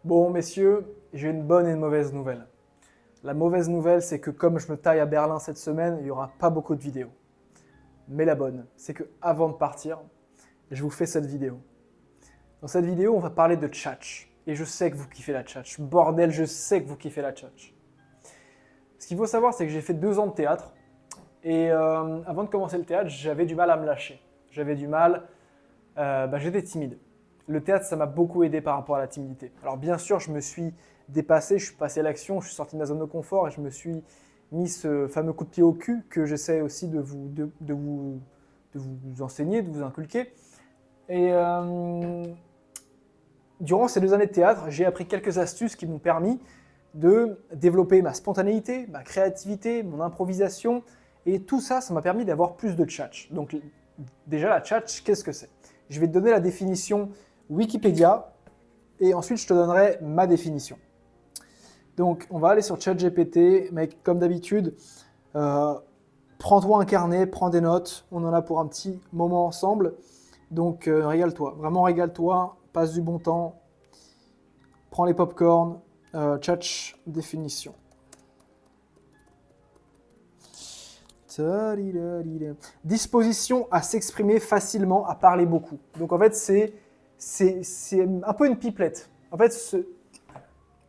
Bon, messieurs, j'ai une bonne et une mauvaise nouvelle. La mauvaise nouvelle, c'est que comme je me taille à Berlin cette semaine, il n'y aura pas beaucoup de vidéos. Mais la bonne, c'est que avant de partir, je vous fais cette vidéo. Dans cette vidéo, on va parler de tchatch. Et je sais que vous kiffez la tchatch. Bordel, je sais que vous kiffez la tchatch. Ce qu'il faut savoir, c'est que j'ai fait 2 ans de théâtre. Et avant de commencer le théâtre, j'avais du mal à me lâcher. J'avais du mal, j'étais timide. Le théâtre, ça m'a beaucoup aidé par rapport à la timidité. Alors bien sûr, je me suis dépassé, je suis passé à l'action, je suis sorti de ma zone de confort et je me suis mis ce fameux coup de pied au cul que j'essaie aussi de vous enseigner, de vous inculquer. Et durant ces 2 années de théâtre, j'ai appris quelques astuces qui m'ont permis de développer ma spontanéité, ma créativité, mon improvisation. Et tout ça, ça m'a permis d'avoir plus de tchatch. Donc déjà, la tchatch, qu'est-ce que c'est? Je vais te donner la définition Wikipédia et ensuite je te donnerai ma définition. Donc on va aller sur ChatGPT, mec, comme d'habitude, prends-toi un carnet, prends des notes, on en a pour un petit moment ensemble. Donc régale-toi, vraiment régale-toi, passe du bon temps, prends les pop-corn, tchatch, définition. Disposition à s'exprimer facilement, à parler beaucoup. Donc en fait, c'est un peu une pipelette. En fait,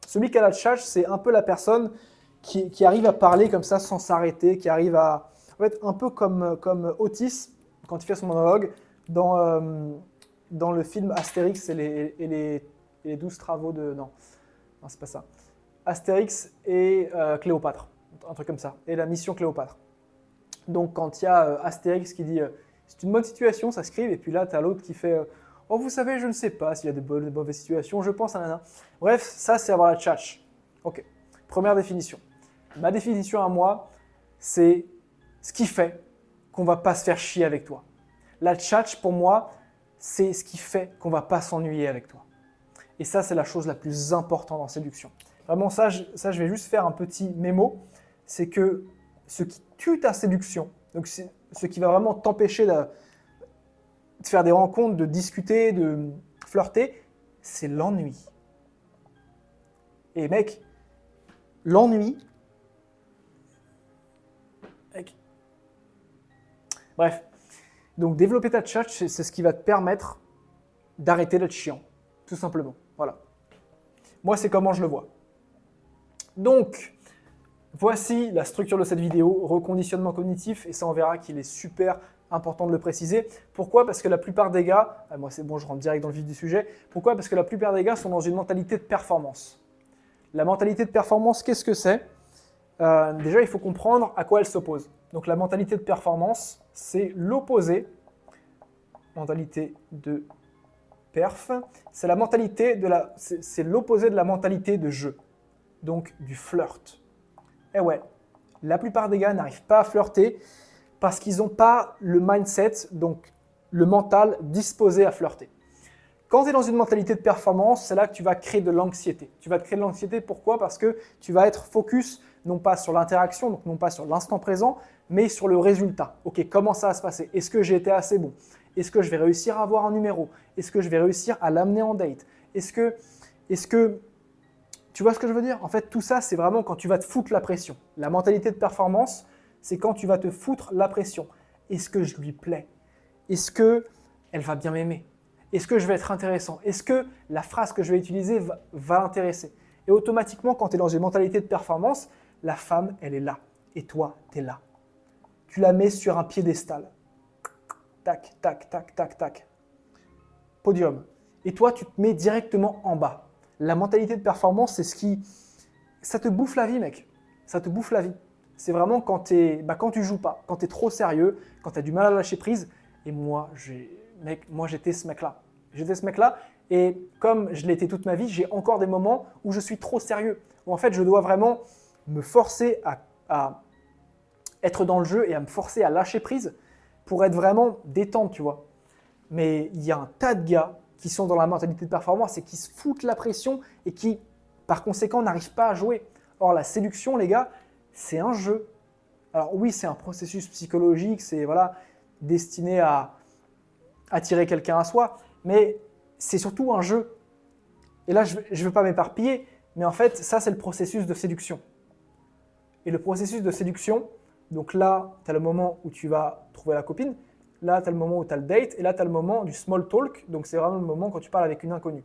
celui qui a la tchatch, c'est un peu la personne qui arrive à parler comme ça sans s'arrêter, qui arrive à... En fait, un peu comme Otis, quand il fait son monologue, dans le film Astérix et les 12 travaux de... Non, c'est pas ça. Astérix et Cléopâtre, un truc comme ça, et la mission Cléopâtre. Donc quand il y a Astérix qui dit c'est une bonne situation, ça scribe, et puis là tu as l'autre qui fait oh vous savez je ne sais pas s'il y a de bonnes mauvaises situations, je pense à nana. Bref, ça c'est avoir la tchatch. Ok, première définition. Ma définition à moi, c'est ce qui fait qu'on va pas se faire chier avec toi. La tchatch pour moi, c'est ce qui fait qu'on va pas s'ennuyer avec toi. Et ça c'est la chose la plus importante en séduction. Vraiment ça je vais juste faire un petit mémo, c'est que ce qui tue ta séduction, donc ce qui va vraiment t'empêcher de faire des rencontres, de discuter, de flirter, c'est l'ennui. Et mec, l'ennui... Mec. Bref, donc développer ta tchatch, c'est ce qui va te permettre d'arrêter d'être chiant, tout simplement. Voilà. Moi, c'est comment je le vois. Donc... Voici la structure de cette vidéo, reconditionnement cognitif, et ça on verra qu'il est super important de le préciser. Pourquoi? Parce que la plupart des gars, moi c'est bon, je rentre direct dans le vif du sujet, pourquoi? Parce que la plupart des gars sont dans une mentalité de performance. La mentalité de performance, qu'est-ce que c'est? Déjà, il faut comprendre à quoi elle s'oppose. Donc la mentalité de performance, c'est l'opposé, mentalité de perf, c'est la mentalité c'est l'opposé de la mentalité de jeu, donc du flirt. Eh ouais, la plupart des gars n'arrivent pas à flirter parce qu'ils n'ont pas le mindset, donc le mental disposé à flirter. Quand tu es dans une mentalité de performance, c'est là que tu vas créer de l'anxiété. Tu vas te créer de l'anxiété, pourquoi? Parce que tu vas être focus non pas sur l'interaction, donc non pas sur l'instant présent, mais sur le résultat. Ok, comment ça va se passer? Est-ce que j'ai été assez bon? Est-ce que je vais réussir à avoir un numéro? Est-ce que je vais réussir à l'amener en date? Est-ce que tu vois ce que je veux dire? En fait, tout ça, c'est vraiment quand tu vas te foutre la pression. La mentalité de performance, c'est quand tu vas te foutre la pression. Est-ce que je lui plais? Est-ce qu'elle va bien m'aimer? Est-ce que je vais être intéressant? Est-ce que la phrase que je vais utiliser va l'intéresser? Et automatiquement, quand tu es dans une mentalité de performance, la femme, elle est là. Et toi, tu es là. Tu la mets sur un piédestal. Tac, tac, tac, tac, tac. Podium. Et toi, tu te mets directement en bas. La mentalité de performance, c'est ce qui... Ça te bouffe la vie, mec. Ça te bouffe la vie. C'est vraiment quand tu joues pas, quand tu es trop sérieux, quand tu as du mal à lâcher prise. Et moi, j'étais ce mec-là. J'étais ce mec-là. Et comme je l'étais toute ma vie, j'ai encore des moments où je suis trop sérieux. Où en fait, je dois vraiment me forcer à être dans le jeu et à me forcer à lâcher prise pour être vraiment détente, tu vois. Mais il y a un tas de gars qui sont dans la mentalité de performance et qui se foutent la pression et qui, par conséquent, n'arrivent pas à jouer. Or, la séduction, les gars, c'est un jeu. Alors oui, c'est un processus psychologique, c'est destiné à attirer quelqu'un à soi, mais c'est surtout un jeu. Et là, je ne veux pas m'éparpiller, mais en fait, ça, c'est le processus de séduction. Et le processus de séduction, donc là, tu as le moment où tu vas trouver la copine, là, tu as le moment où tu as le date, et là, tu as le moment du small talk, donc c'est vraiment le moment quand tu parles avec une inconnue.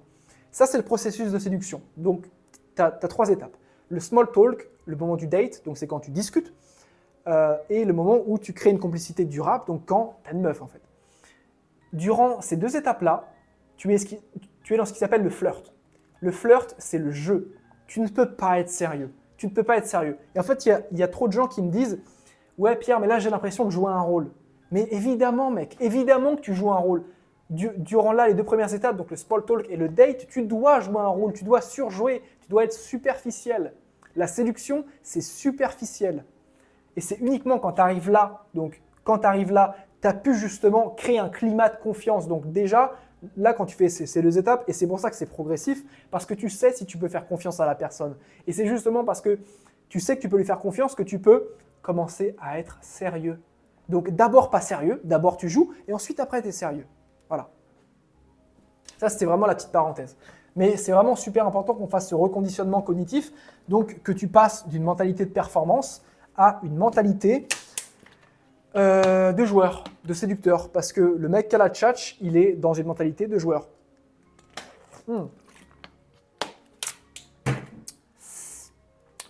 Ça, c'est le processus de séduction. Donc, tu as 3 étapes. Le small talk, le moment du date, donc c'est quand tu discutes, et le moment où tu crées une complicité durable, donc quand tu as une meuf, en fait. Durant ces 2 étapes-là, tu es dans ce qui s'appelle le flirt. Le flirt, c'est le jeu. Tu ne peux pas être sérieux. Tu ne peux pas être sérieux. Et en fait, il y a trop de gens qui me disent « Ouais, Pierre, mais là, j'ai l'impression que je joue un rôle. » Mais évidemment, mec, évidemment que tu joues un rôle. Durant là, les 2 premières étapes, donc le small talk et le date, tu dois jouer un rôle, tu dois surjouer, tu dois être superficiel. La séduction, c'est superficiel. Et c'est uniquement quand tu arrives là, tu as pu justement créer un climat de confiance. Donc déjà, là, quand tu fais ces 2 étapes, et c'est pour ça que c'est progressif, parce que tu sais si tu peux faire confiance à la personne. Et c'est justement parce que tu sais que tu peux lui faire confiance que tu peux commencer à être sérieux. Donc d'abord pas sérieux, d'abord tu joues, et ensuite après tu es sérieux. Voilà. Ça, c'était vraiment la petite parenthèse. Mais c'est vraiment super important qu'on fasse ce reconditionnement cognitif, donc que tu passes d'une mentalité de performance à une mentalité de joueur, de séducteur. Parce que le mec qui a la tchatch, il est dans une mentalité de joueur.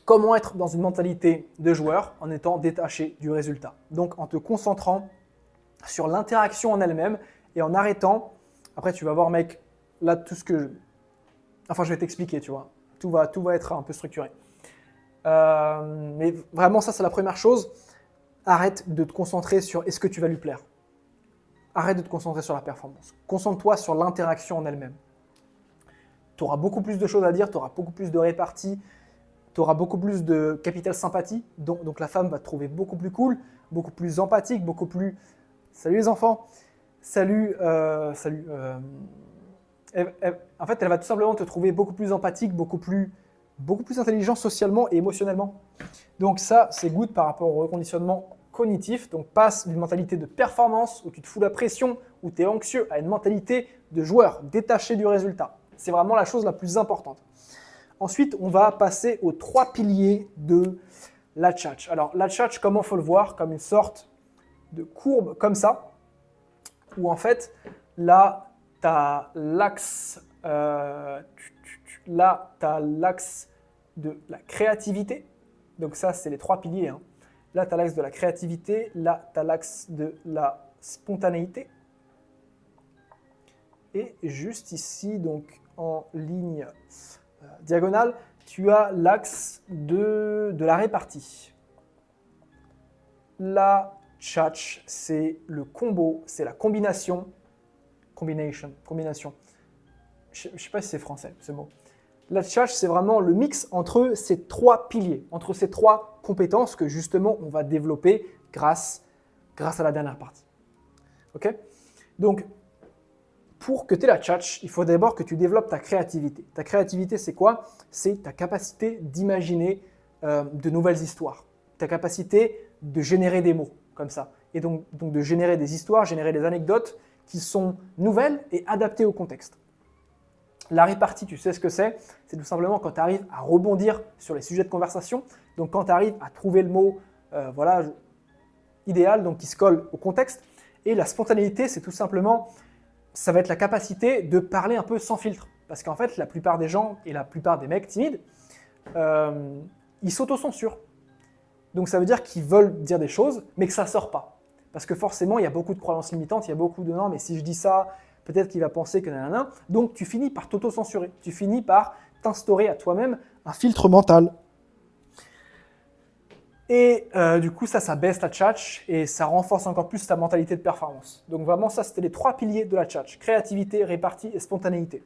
Comment être dans une mentalité de joueur en étant détaché du résultat? Donc en te concentrant sur l'interaction en elle-même et en arrêtant. Après, tu vas voir, mec, là, tout ce que. Enfin, je vais t'expliquer, tu vois. Tout va être un peu structuré. Mais vraiment, ça, c'est la première chose. Arrête de te concentrer sur est-ce que tu vas lui plaire. Arrête de te concentrer sur la performance. Concentre-toi sur l'interaction en elle-même. Tu auras beaucoup plus de choses à dire, tu auras beaucoup plus de répartie, tu auras beaucoup plus de capital sympathie. Donc la femme va te trouver beaucoup plus cool, beaucoup plus empathique, beaucoup plus. Salut les enfants. Salut. En fait, elle va tout simplement te trouver beaucoup plus empathique, beaucoup plus intelligent socialement et émotionnellement. Donc ça, c'est good par rapport au reconditionnement cognitif. Donc passe d'une mentalité de performance où tu te fous la pression, où tu es anxieux, à une mentalité de joueur, détaché du résultat. C'est vraiment la chose la plus importante. Ensuite, on va passer aux 3 piliers de la tchatch. Alors la tchatch, comment il faut le voir? Comme une sorte de courbe comme ça, où en fait, là, tu as l'axe de la créativité. Donc ça, c'est les 3 piliers. Hein. Là, tu as l'axe de la créativité. Là, tu as l'axe de la spontanéité. Et juste ici, donc en ligne diagonale, tu as l'axe de la répartie. La tchatch, c'est le combo, c'est la combination. Combination. Je ne sais pas si c'est français, ce mot. La tchatch, c'est vraiment le mix entre ces 3 piliers, entre ces 3 compétences que justement on va développer grâce à la dernière partie. Ok? Donc, pour que tu aies la tchatch, il faut d'abord que tu développes ta créativité. Ta créativité, c'est quoi? C'est ta capacité d'imaginer de nouvelles histoires, ta capacité de générer des mots comme ça, et donc de générer des histoires, générer des anecdotes qui sont nouvelles et adaptées au contexte. La répartie, tu sais ce que c'est? C'est tout simplement quand tu arrives à rebondir sur les sujets de conversation, donc quand tu arrives à trouver le mot idéal, donc qui se colle au contexte. Et la spontanéité, c'est tout simplement, ça va être la capacité de parler un peu sans filtre. Parce qu'en fait, la plupart des gens et la plupart des mecs timides, ils s'autocensurent. Donc ça veut dire qu'ils veulent dire des choses, mais que ça ne sort pas. Parce que forcément, il y a beaucoup de croyances limitantes, il y a beaucoup de « non, mais si je dis ça, peut-être qu'il va penser que nanana ». Donc tu finis par t'autocensurer, tu finis par t'instaurer à toi-même un filtre mental. Et du coup, ça baisse ta tchatch et ça renforce encore plus ta mentalité de performance. Donc vraiment, ça, c'était les 3 piliers de la tchatch. Créativité, répartie et spontanéité.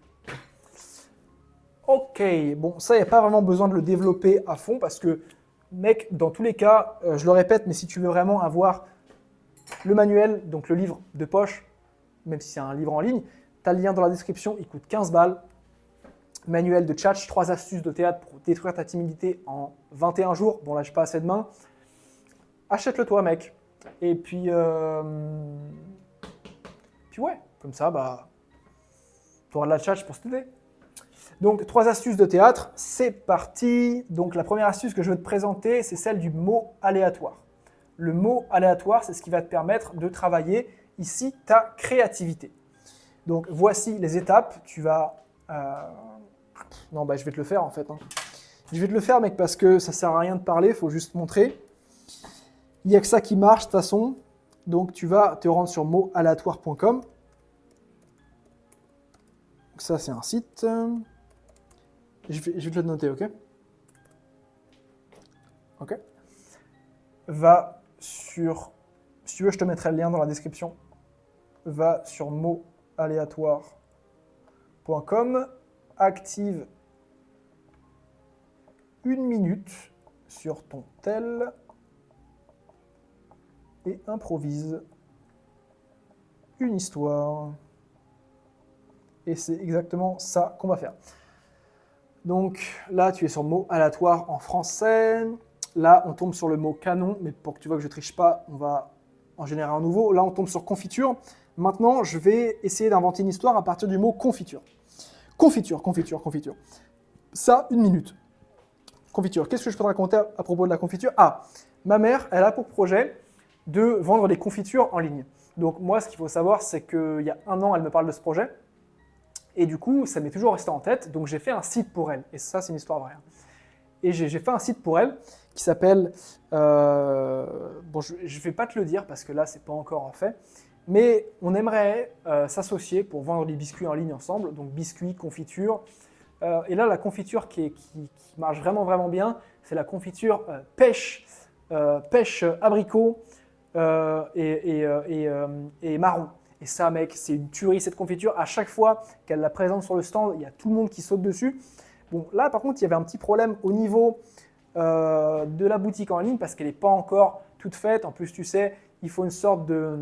Ok, bon, ça, il n'y a pas vraiment besoin de le développer à fond parce que, mec, dans tous les cas, je le répète, mais si tu veux vraiment avoir le manuel, donc le livre de poche, même si c'est un livre en ligne, tu as le lien dans la description, il coûte 15 balles. Manuel de tchatch, 3 astuces de théâtre pour détruire ta timidité en 21 jours. Bon, là, je n'ai pas assez de main. Achète-le toi, mec. Et puis ouais, comme ça, tu auras de la tchatch pour t'aider. Donc, 3 astuces de théâtre, c'est parti. Donc, la première astuce que je veux te présenter, c'est celle du mot aléatoire. Le mot aléatoire, c'est ce qui va te permettre de travailler ici ta créativité. Donc, voici les étapes. Tu vas... Non, je vais te le faire en fait. Je vais te le faire, mec, parce que ça sert à rien de parler, il faut juste montrer. Il n'y a que ça qui marche de toute façon. Donc, tu vas te rendre sur motaléatoire.com. Ça, c'est un site. Je vais te le noter, ok? Ok. Va sur... Si tu veux, je te mettrai le lien dans la description. Va sur motaléatoire.com. Active 1 minute sur ton tel et improvise une histoire. Et c'est exactement ça qu'on va faire. Donc là, tu es sur mot aléatoire en français. Là, on tombe sur le mot canon, mais pour que tu vois que je ne triche pas, on va en générer un nouveau. Là, on tombe sur confiture. Maintenant, je vais essayer d'inventer une histoire à partir du mot confiture. Confiture. Ça, 1 minute. Confiture. Qu'est-ce que je peux te raconter à propos de la confiture? Ma mère, elle a pour projet de vendre des confitures en ligne. Donc moi, ce qu'il faut savoir, c'est qu'il y a 1 an, elle me parle de ce projet. Et du coup, ça m'est toujours resté en tête. Donc j'ai fait un site pour elle. Et ça, c'est une histoire vraie. Et j'ai fait un site pour elle qui s'appelle... je ne vais pas te le dire parce que là, ce n'est pas encore fait. Mais on aimerait s'associer pour vendre des biscuits en ligne ensemble. Donc biscuits, confitures. Et là, la confiture qui marche vraiment, vraiment bien, c'est la confiture pêche abricot et marron. Et ça, mec, c'est une tuerie, cette confiture. À chaque fois qu'elle la présente sur le stand, il y a tout le monde qui saute dessus. Bon, là, par contre, il y avait un petit problème au niveau de la boutique en ligne parce qu'elle n'est pas encore toute faite. En plus, tu sais, il faut une sorte de...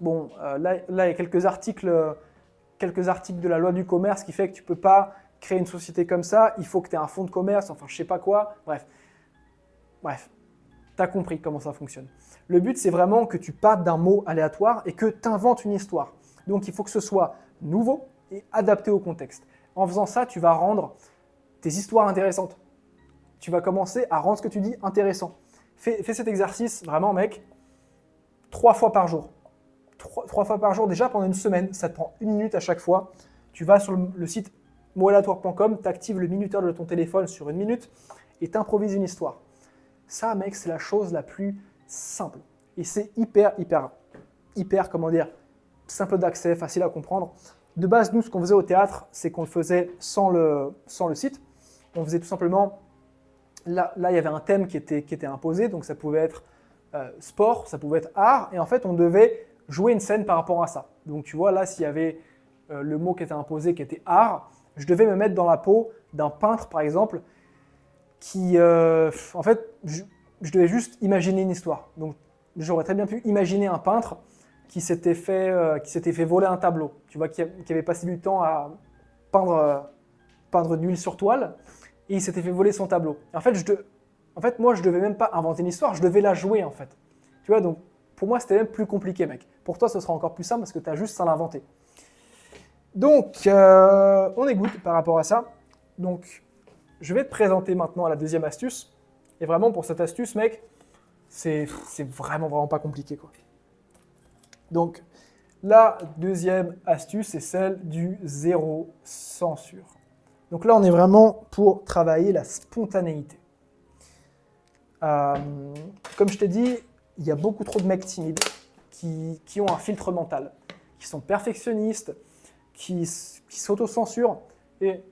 Bon, là, il y a quelques articles de la loi du commerce qui fait que tu ne peux pas créer une société comme ça. Il faut que tu aies un fonds de commerce, enfin, je ne sais pas quoi. Bref, tu as compris comment ça fonctionne. Le but, c'est vraiment que tu partes d'un mot aléatoire et que tu inventes une histoire. Donc, il faut que ce soit nouveau et adapté au contexte. En faisant ça, tu vas rendre tes histoires intéressantes. Tu vas commencer à rendre ce que tu dis intéressant. Fais cet exercice, vraiment, mec, 3 fois par jour. 3 fois par jour, déjà pendant 1 semaine. Ça te prend 1 minute à chaque fois. Tu vas sur le site motaléatoire.com, tu actives le minuteur de ton téléphone sur 1 minute et tu improvises une histoire. Ça, mec, c'est la chose la plus simple. Et c'est hyper, comment dire, simple d'accès, facile à comprendre. De base, nous, ce qu'on faisait au théâtre, c'est qu'on le faisait sans le site. On faisait tout simplement, là, il y avait un thème qui était imposé, donc ça pouvait être sport, ça pouvait être art, et en fait, on devait jouer une scène par rapport à ça. Donc, tu vois, là, s'il y avait le mot qui était imposé, qui était art, je devais me mettre dans la peau d'un peintre, par exemple, qui, en fait, je devais juste imaginer une histoire. Donc, j'aurais très bien pu imaginer un peintre qui s'était fait voler un tableau, tu vois, qui avait passé du temps à peindre de l'huile sur toile, et il s'était fait voler son tableau. En fait, moi, je devais même pas inventer une histoire, je devais la jouer, en fait. Tu vois, donc, pour moi, c'était même plus compliqué, mec. Pour toi, ce sera encore plus simple parce que tu as juste à l'inventer. Donc, on est good par rapport à ça. Donc, je vais te présenter maintenant la deuxième astuce. Et vraiment, pour cette astuce, mec, c'est vraiment pas compliqué, quoi. Donc, la deuxième astuce, c'est celle du zéro censure. Donc là, on est vraiment pour travailler la spontanéité. Comme je t'ai dit, il y a beaucoup trop de mecs timides qui ont un filtre mental, qui sont perfectionnistes, qui s'autocensurent. Et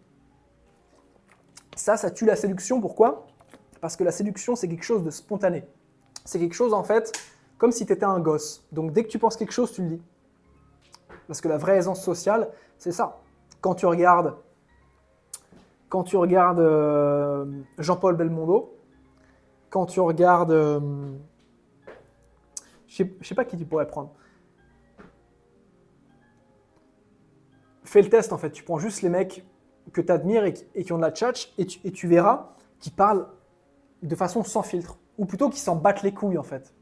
ça tue la séduction. Pourquoi? Parce que la séduction, c'est quelque chose de spontané. C'est quelque chose, en fait, comme si tu étais un gosse. Donc, dès que tu penses quelque chose, tu le dis. Parce que la vraie aisance sociale, c'est ça. Quand tu regardes Jean-Paul Belmondo, quand tu regardes... je sais pas qui tu pourrais prendre. Fais le test, en fait. Tu prends juste les mecs que tu admires et qui ont de la tchatch et tu verras qu'ils parlent de façon sans filtre. Ou plutôt qu'ils s'en battent les couilles, en fait.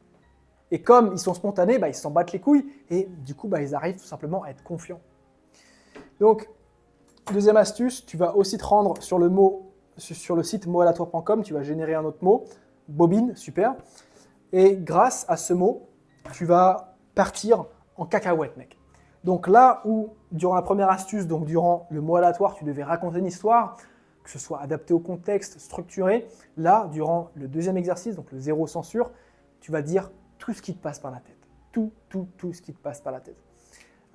Et comme ils sont spontanés, ils s'en battent les couilles et du coup, ils arrivent tout simplement à être confiants. Donc, Deuxième astuce, tu vas aussi te rendre sur le site motaléatoire.com, tu vas générer un autre mot, bobine, super. Et grâce à ce mot, tu vas partir en cacahuète, mec. Donc là où, durant la première astuce, donc durant le mot aléatoire, tu devais raconter une histoire, que ce soit adapté au contexte, structuré, là, durant le deuxième exercice, donc le zéro censure, tu vas dire tout ce qui te passe par la tête. Tout ce qui te passe par la tête.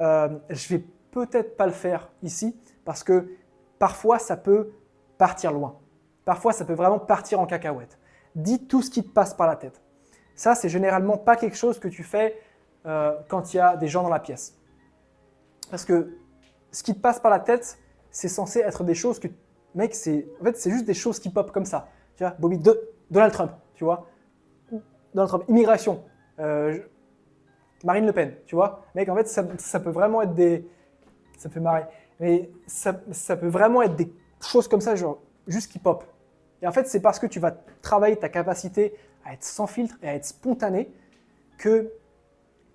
Je vais peut-être pas le faire ici, parce que parfois, ça peut partir loin. Parfois, ça peut vraiment partir en cacahuète. Dis tout ce qui te passe par la tête. Ça, c'est généralement pas quelque chose que tu fais quand il y a des gens dans la pièce. Parce que ce qui te passe par la tête, c'est censé être des choses que, mec, c'est juste des choses qui pop comme ça. Tu vois, Bobby, Donald Trump, tu vois. Donald Trump, immigration, Marine Le Pen, tu vois. Mec, en fait, ça peut vraiment être des... Ça me fait marrer. Mais ça peut vraiment être des choses comme ça, genre, juste qui pop. Et en fait, c'est parce que tu vas travailler ta capacité à être sans filtre et à être spontané que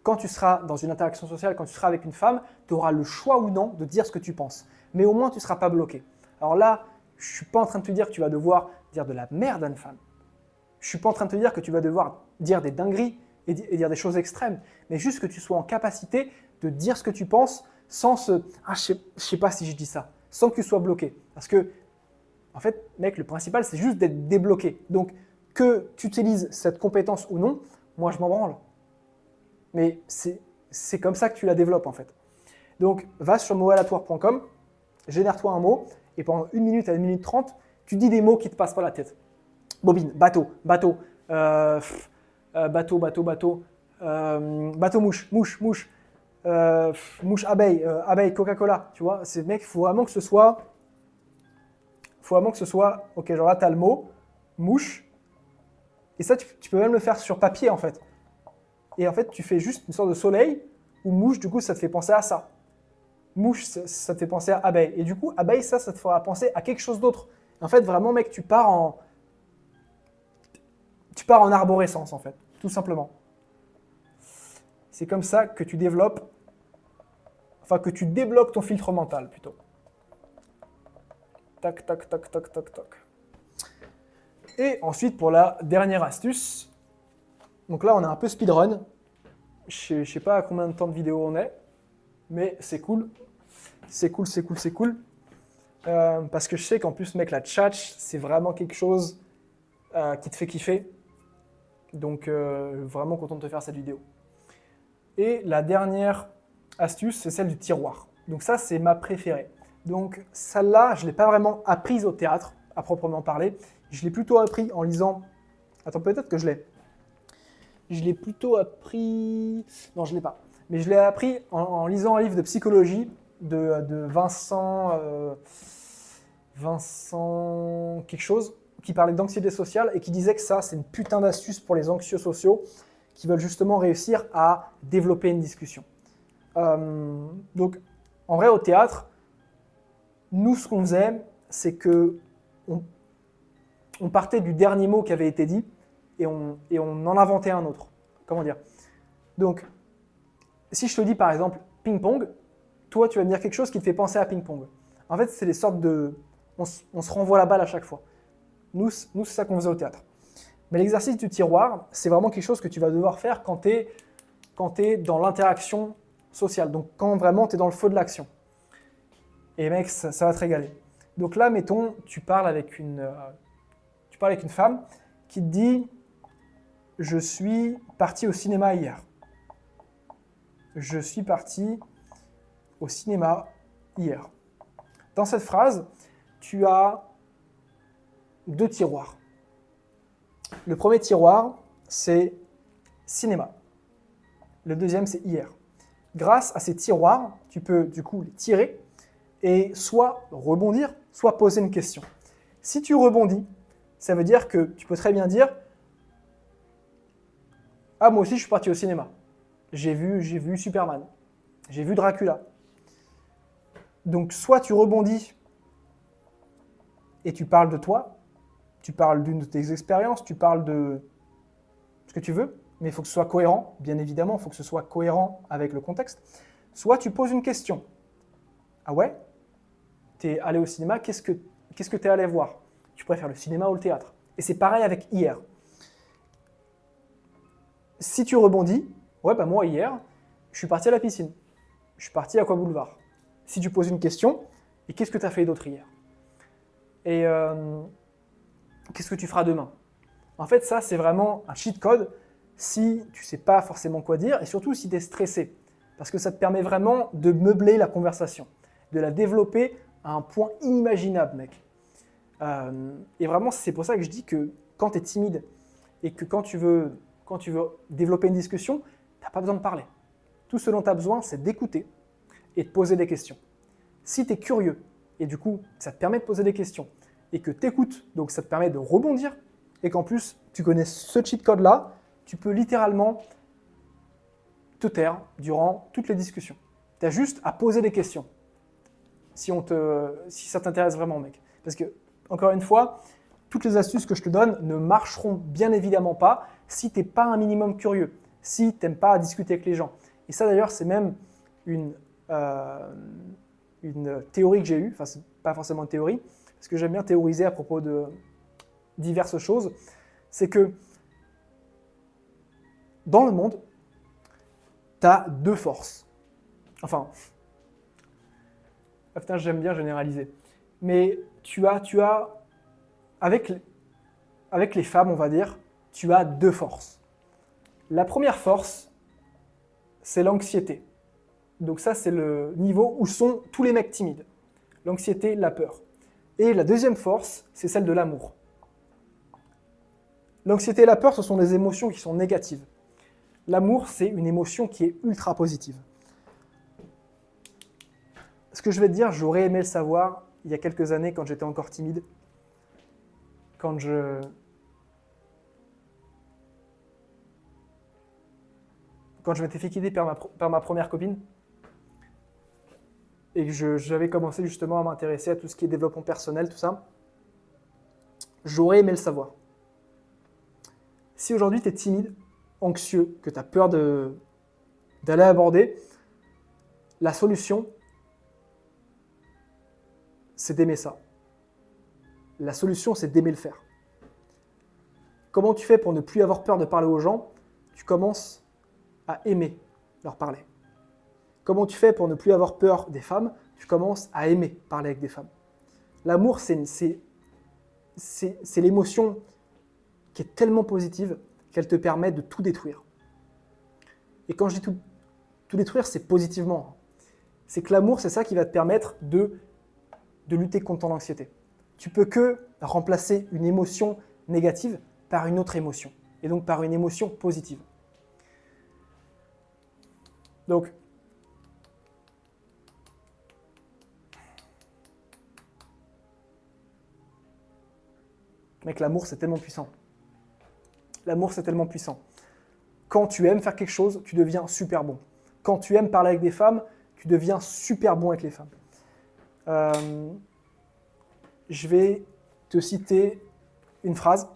quand tu seras dans une interaction sociale, quand tu seras avec une femme, tu auras le choix ou non de dire ce que tu penses. Mais au moins, tu ne seras pas bloqué. Alors là, je ne suis pas en train de te dire que tu vas devoir dire de la merde à une femme. Je ne suis pas en train de te dire que tu vas devoir dire des dingueries et dire des choses extrêmes. Mais juste que tu sois en capacité de dire ce que tu penses sans je sais pas si je dis ça, sans que tu sois bloqué. Parce que, en fait, mec, le principal, c'est juste d'être débloqué. Donc, que tu utilises cette compétence ou non, moi, je m'en branle. Mais c'est comme ça que tu la développes, en fait. Donc, va sur motaléatoire.com, génère-toi un mot, et pendant 1 minute à 1 minute 30, tu dis des mots qui te passent par la tête. Bobine, bateau, bateau, mouche, mouche, abeille, Coca-Cola, tu vois. Mec, il faut vraiment que ce soit, ok, genre là, tu as le mot, mouche, et ça, tu peux même le faire sur papier, en fait. Et en fait, tu fais juste une sorte de soleil, ou mouche, du coup, ça te fait penser à ça. Mouche, ça te fait penser à abeille. Et du coup, abeille, ça te fera penser à quelque chose d'autre. En fait, vraiment, mec, tu pars en arborescence, en fait, tout simplement. C'est comme ça que tu développes, que tu débloques ton filtre mental, plutôt. Tac, tac, tac, tac, tac, tac. Et ensuite, pour la dernière astuce, donc là, on a un peu speedrun. Je ne sais pas à combien de temps de vidéo on est, mais c'est cool. C'est cool. Parce que je sais qu'en plus, mec, la tchatch, c'est vraiment quelque chose qui te fait kiffer. Donc, vraiment content de te faire cette vidéo. Et la dernière astuce, c'est celle du tiroir. Donc ça, c'est ma préférée. Donc celle-là, je ne l'ai pas vraiment apprise au théâtre, à proprement parler. Je l'ai plutôt appris en lisant... Attends, peut-être que je l'ai. Je l'ai plutôt appris... Non, je ne l'ai pas. Mais je l'ai appris en lisant un livre de psychologie de Vincent quelque chose, qui parlait d'anxiété sociale et qui disait que ça, c'est une putain d'astuce pour les anxieux sociaux qui veulent justement réussir à développer une discussion. Donc, en vrai, au théâtre, nous, ce qu'on faisait, c'est que on partait du dernier mot qui avait été dit et on en inventait un autre. Comment dire? Donc, si je te dis par exemple ping-pong, toi, tu vas me dire quelque chose qui te fait penser à ping-pong. En fait, c'est des sortes de... On se renvoie la balle à chaque fois. Nous c'est ça qu'on faisait au théâtre. Mais l'exercice du tiroir, c'est vraiment quelque chose que tu vas devoir faire quand tu es dans l'interaction sociale. Donc, quand vraiment tu es dans le feu de l'action. Et mec, ça va te régaler. Donc là, mettons, tu parles avec une femme qui te dit « Je suis parti au cinéma hier. Je suis parti au cinéma hier. » Dans cette phrase, tu as 2 tiroirs. Le premier tiroir, c'est cinéma. Le deuxième, c'est hier. Grâce à ces tiroirs, tu peux du coup les tirer et soit rebondir, soit poser une question. Si tu rebondis, ça veut dire que tu peux très bien dire « Ah, moi aussi, je suis parti au cinéma. J'ai vu Superman. J'ai vu Dracula. » Donc, soit tu rebondis et tu parles de toi, tu parles d'une de tes expériences, tu parles de ce que tu veux, mais il faut que ce soit cohérent, bien évidemment, il faut que ce soit cohérent avec le contexte. Soit tu poses une question. Ah ouais? tu es allé au cinéma, qu'est-ce que tu es allé voir? Tu préfères le cinéma ou le théâtre? Et c'est pareil avec hier. Si tu rebondis, ouais, bah moi hier, je suis parti à la piscine. Je suis parti à Aqua Boulevard. Si tu poses une question, et qu'est-ce que tu as fait d'autre hier? Et qu'est-ce que tu feras demain? En fait, ça, c'est vraiment un cheat code si tu ne sais pas forcément quoi dire et surtout si tu es stressé. Parce que ça te permet vraiment de meubler la conversation, de la développer à un point inimaginable, mec. Et vraiment, c'est pour ça que je dis que quand tu es timide et que quand tu veux développer une discussion, tu n'as pas besoin de parler. Tout ce dont tu as besoin, c'est d'écouter et de poser des questions. Si tu es curieux et du coup, ça te permet de poser des questions et que tu écoutes, donc ça te permet de rebondir et qu'en plus, tu connais ce cheat code-là, tu peux littéralement te taire durant toutes les discussions. Tu as juste à poser des questions si ça t'intéresse vraiment, mec. Parce que, encore une fois, toutes les astuces que je te donne ne marcheront bien évidemment pas si tu n'es pas un minimum curieux, si tu n'aimes pas discuter avec les gens. Et ça, d'ailleurs, c'est même une théorie que j'ai eue, enfin, c'est pas forcément une théorie, parce que j'aime bien théoriser à propos de diverses choses, c'est que dans le monde, tu as deux forces. Enfin, putain, j'aime bien généraliser. Mais tu as avec les femmes, on va dire, tu as deux forces. La première force, c'est l'anxiété. Donc ça, c'est le niveau où sont tous les mecs timides. L'anxiété, la peur. Et la deuxième force, c'est celle de l'amour. L'anxiété et la peur, ce sont des émotions qui sont négatives. L'amour, c'est une émotion qui est ultra positive. Ce que je vais te dire, j'aurais aimé le savoir il y a quelques années quand j'étais encore timide, quand je m'étais fait quitter par ma première copine et que j'avais commencé justement à m'intéresser à tout ce qui est développement personnel, tout ça. J'aurais aimé le savoir. Si aujourd'hui tu es timide, anxieux, que tu as peur d'aller aborder, la solution, c'est d'aimer ça. La solution, c'est d'aimer le faire. Comment tu fais pour ne plus avoir peur de parler aux gens? Tu commences à aimer leur parler. Comment tu fais pour ne plus avoir peur des femmes? Tu commences à aimer parler avec des femmes. L'amour, c'est l'émotion qui est tellement positive qu'elle te permet de tout détruire. Et quand je dis tout détruire, c'est positivement. C'est que l'amour, c'est ça qui va te permettre de lutter contre ton anxiété. Tu peux que remplacer une émotion négative par une autre émotion, et donc par une émotion positive. Donc, mec, l'amour, c'est tellement puissant. L'amour, c'est tellement puissant. Quand tu aimes faire quelque chose, tu deviens super bon. Quand tu aimes parler avec des femmes, tu deviens super bon avec les femmes. Je vais te citer une phrase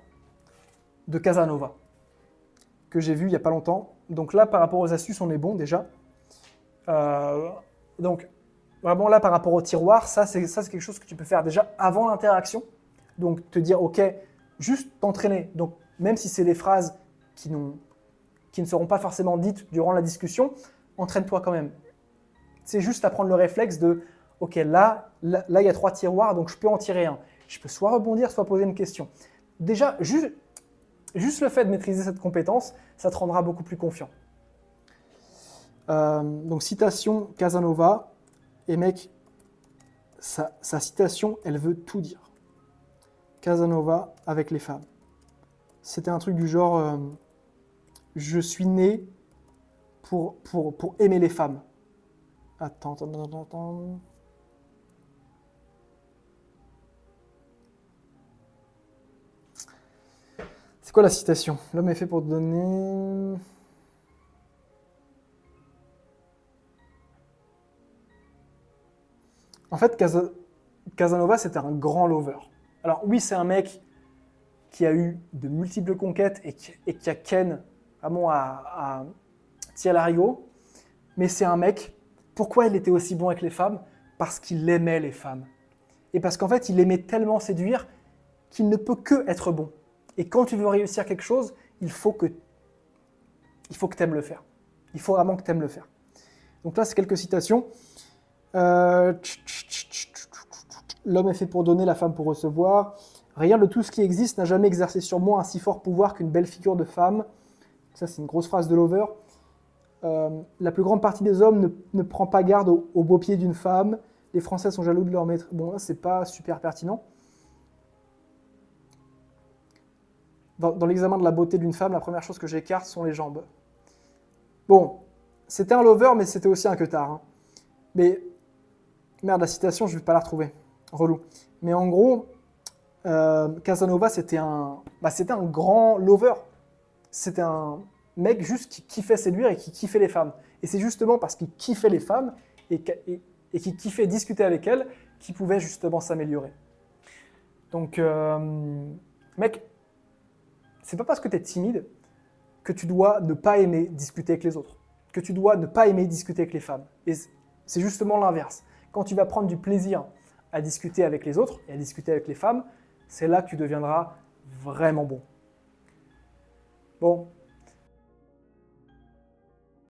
de Casanova que j'ai vue il n'y a pas longtemps. Donc là, par rapport aux astuces, on est bon déjà. Donc, vraiment là, par rapport au tiroir, ça c'est quelque chose que tu peux faire déjà avant l'interaction. Donc, te dire, ok, juste t'entraîner. Donc, même si c'est des phrases qui ne seront pas forcément dites durant la discussion, entraîne-toi quand même. C'est juste apprendre le réflexe de, ok, là, il y a 3 tiroirs, donc je peux en tirer un. Je peux soit rebondir, soit poser une question. Déjà, juste le fait de maîtriser cette compétence, ça te rendra beaucoup plus confiant. Donc, citation Casanova. Et mec, sa citation, elle veut tout dire. Casanova avec les femmes. C'était un truc du genre je suis né pour aimer les femmes. Attends. C'est quoi la citation? L'homme est fait pour donner. En fait, Casanova, c'était un grand lover. Alors oui, c'est un mec qui a eu de multiples conquêtes et qui a ken vraiment à tirer l'arigot. Mais c'est un mec, pourquoi il était aussi bon avec les femmes? Parce qu'il aimait les femmes. Et parce qu'en fait, il aimait tellement séduire qu'il ne peut que être bon. Et quand tu veux réussir quelque chose, il faut que tu aimes le faire. Il faut vraiment que tu aimes le faire. Donc là, c'est quelques citations. L'homme est fait pour donner, la femme pour recevoir. Rien de tout ce qui existe n'a jamais exercé sur moi un si fort pouvoir qu'une belle figure de femme. Ça, c'est une grosse phrase de Lover. La plus grande partie des hommes ne prend pas garde au beau pied d'une femme. Les Français sont jaloux de leur maître. Bon, là, c'est pas super pertinent. Dans l'examen de la beauté d'une femme, la première chose que j'écarte sont les jambes. Bon, c'était un Lover, mais c'était aussi un queutard. Hein. Mais, merde, la citation, je vais pas la retrouver. Relou. Mais en gros, Casanova, c'était un grand Lover. C'était un mec juste qui kiffait séduire et qui kiffait les femmes. Et c'est justement parce qu'il kiffait les femmes et qui kiffait discuter avec elles qu'il pouvait justement s'améliorer. Donc, mec, c'est pas parce que tu es timide que tu dois ne pas aimer discuter avec les autres, que tu dois ne pas aimer discuter avec les femmes. Et c'est justement l'inverse. Quand tu vas prendre du plaisir à discuter avec les autres et à discuter avec les femmes, c'est là que tu deviendras vraiment bon. Bon,